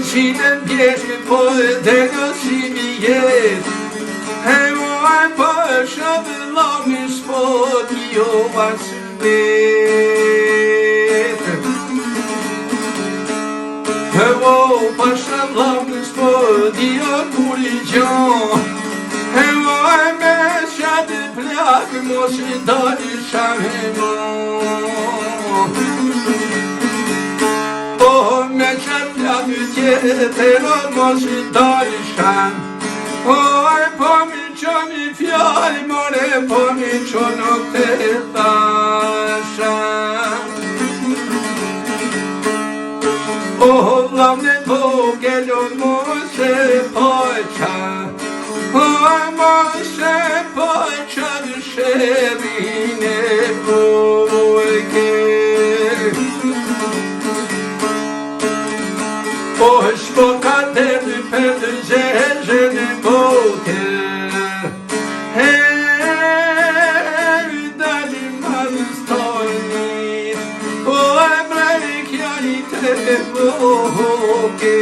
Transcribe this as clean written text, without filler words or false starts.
Shqipën bjeshke po dhe gësimi jetë Hevoj për shëvë lagë shpot jo basë vetë Hevoj për shëvë lagë shpot jo kuri gjon Hevoj me shatë plakë mos dali shave mon me qatë plakë tjetëro mos dali shave Oj, po mi qoni fjallë, more, po mi qono të thasha O, lavne vogelo mose poqa Oj, mose poqa dëshevine bojke O, shpo ka të të për të zezhe në bote Hej, dali marë stojni O, e brejkjani të boke